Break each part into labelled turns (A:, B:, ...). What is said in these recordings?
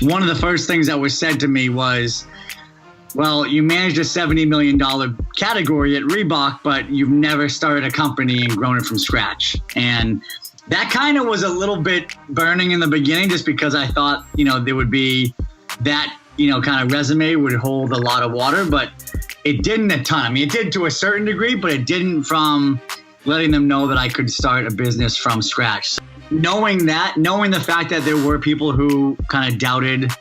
A: one of the first things that was said to me was, well, you managed a $70 million category at Reebok, but you've never started a company and grown it from scratch. And that kind of was a little bit burning in the beginning, just because I thought, there would be that, kind of resume would hold a lot of water, but it didn't a ton. I mean, it did to a certain degree, but it didn't from letting them know that I could start a business from scratch. Knowing the fact that there were people who kind of doubted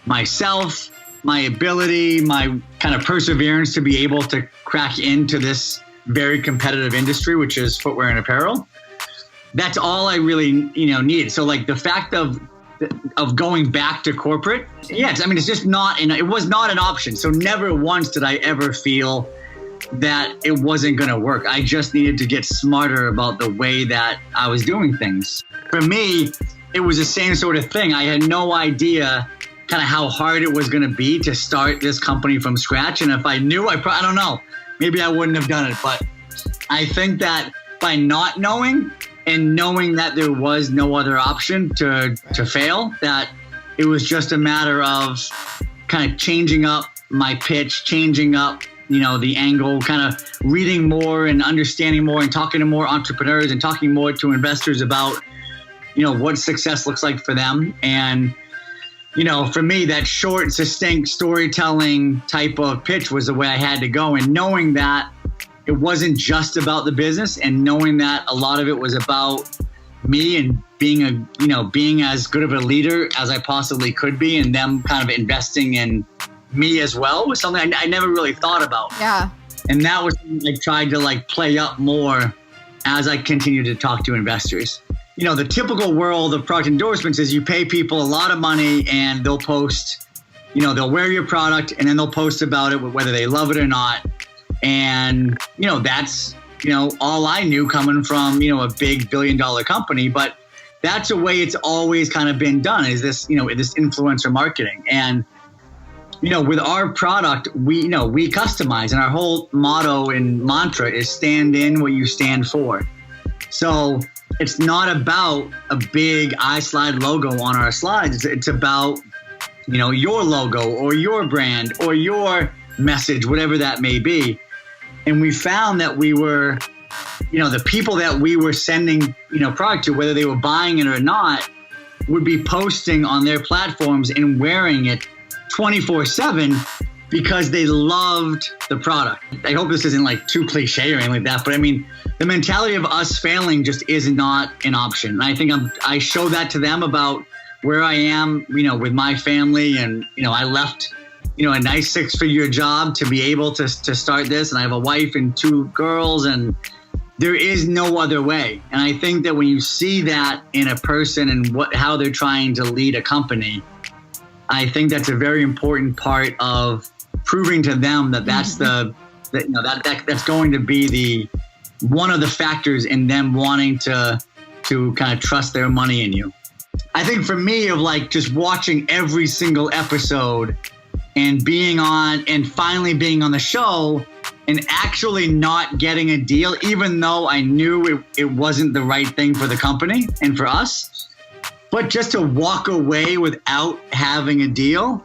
A: myself, my ability, my kind of perseverance to be able to crack into this very competitive industry, which is footwear and apparel. That's all I really, needed. So like the fact of going back to corporate, it's just it was not an option. So never once did I ever feel that it wasn't going to work. I just needed to get smarter about the way that I was doing things. For me, it was the same sort of thing. I had no idea kind of how hard it was going to be to start this company from scratch. And if I knew, I don't know, maybe I wouldn't have done it. But I think that by not knowing and knowing that there was no other option to fail, that it was just a matter of kind of changing up my pitch, changing up, the angle, kind of reading more and understanding more and talking to more entrepreneurs and talking more to investors about, what success looks like for them. And for me, that short, succinct storytelling type of pitch was the way I had to go. And knowing that it wasn't just about the business, and knowing that a lot of it was about me and being as good of a leader as I possibly could be, and them kind of investing in me as well, was something I never really thought about.
B: Yeah.
A: And that was something I tried to play up more as I continued to talk to investors. The typical world of product endorsements is you pay people a lot of money and they'll post, they'll wear your product and then they'll post about it, whether they love it or not. And, that's, all I knew coming from, a big billion-dollar company. But that's the way it's always kind of been done, is this, this influencer marketing. And, with our product, we customize, and our whole motto and mantra is stand in what you stand for. So it's not about a big ISlide logo on our slides. It's about, your logo or your brand or your message, whatever that may be. And we found that we were, the people that we were sending, product to, whether they were buying it or not, would be posting on their platforms and wearing it 24/7 because they loved the product. I hope this isn't too cliche or anything like that, but I mean, the mentality of us failing just is not an option. And I think I show that to them about where I am, with my family. And, I left, a nice 6-figure job to be able to start this. And I have a wife and 2 girls, and there is no other way. And I think that when you see that in a person and how they're trying to lead a company, I think that's a very important part of proving to them that that's that's going to be one of the factors in them wanting to kind of trust their money in you. I think for me, of just watching every single episode and finally being on the show and actually not getting a deal, even though I knew it wasn't the right thing for the company and for us. But just to walk away without having a deal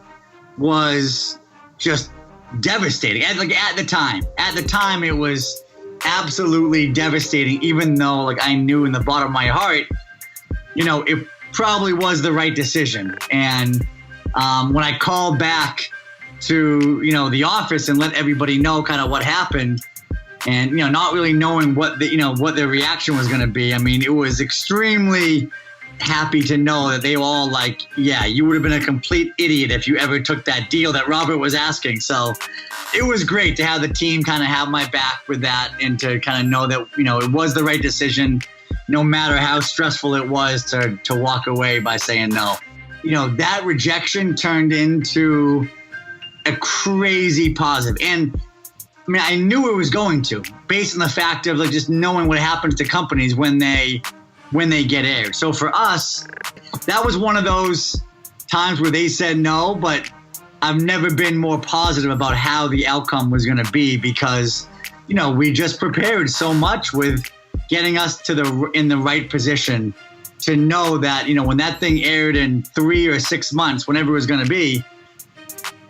A: was just devastating. At the time, it was absolutely devastating, even though I knew in the bottom of my heart, it probably was the right decision. And when I called back to, the office and let everybody know kind of what happened, and, not really knowing what their reaction was going to be. I mean, it was extremely happy to know that they were all yeah, you would have been a complete idiot if you ever took that deal that Robert was asking. So it was great to have the team kind of have my back with that, and to kind of know that, it was the right decision, no matter how stressful it was to walk away by saying no. That rejection turned into a crazy positive. And I mean, I knew it was going to, based on the fact of just knowing what happens to companies when they get aired. So for us, that was one of those times where they said no, but I've never been more positive about how the outcome was going to be, because, we just prepared so much with getting us in the right position to know that, when that thing aired in 3 or 6 months, whenever it was going to be,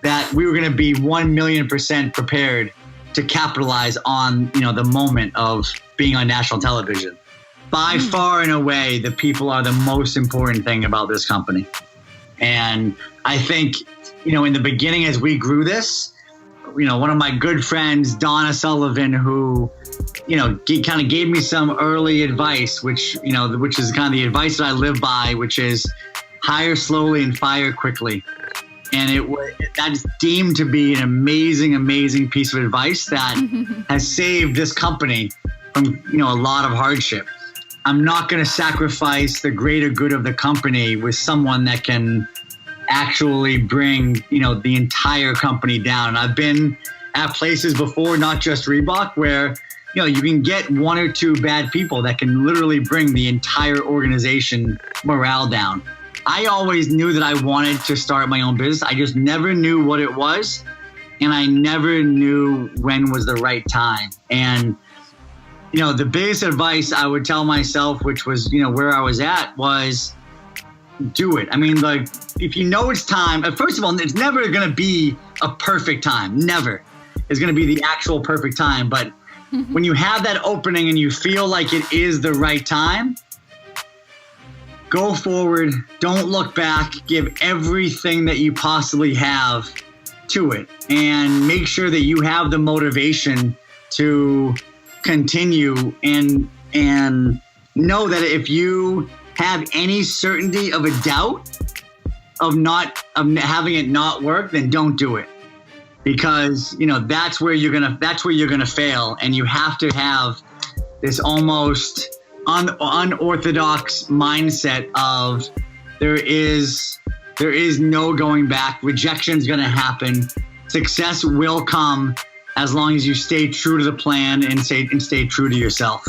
A: that we were going to be 1,000,000% prepared to capitalize on, the moment of being on national television. By far and away, the people are the most important thing about this company. And I think, in the beginning, as we grew this, one of my good friends, Donna Sullivan, who, kind of gave me some early advice, which is kind of the advice that I live by, which is hire slowly and fire quickly. And that's deemed to be an amazing, amazing piece of advice that has saved this company from, a lot of hardship. I'm not going to sacrifice the greater good of the company with someone that can actually bring, the entire company down. I've been at places before, not just Reebok, where, you can get 1 or 2 bad people that can literally bring the entire organization morale down. I always knew that I wanted to start my own business. I just never knew what it was, and I never knew when was the right time. And, the biggest advice I would tell myself, which was, where I was at, was do it. I mean, if you know it's time, first of all, it's never going to be a perfect time. Never is going to be the actual perfect time. But when you have that opening and you feel like it is the right time, go forward, don't look back, give everything that you possibly have to it, and make sure that you have the motivation to continue and know that if you have any certainty of a doubt of having it not work, then don't do it. Because, that's where you're gonna fail, and you have to have this almost unorthodox mindset of there is no going back. Rejection's going to happen. Success will come as long as you stay true to the plan and stay true to yourself.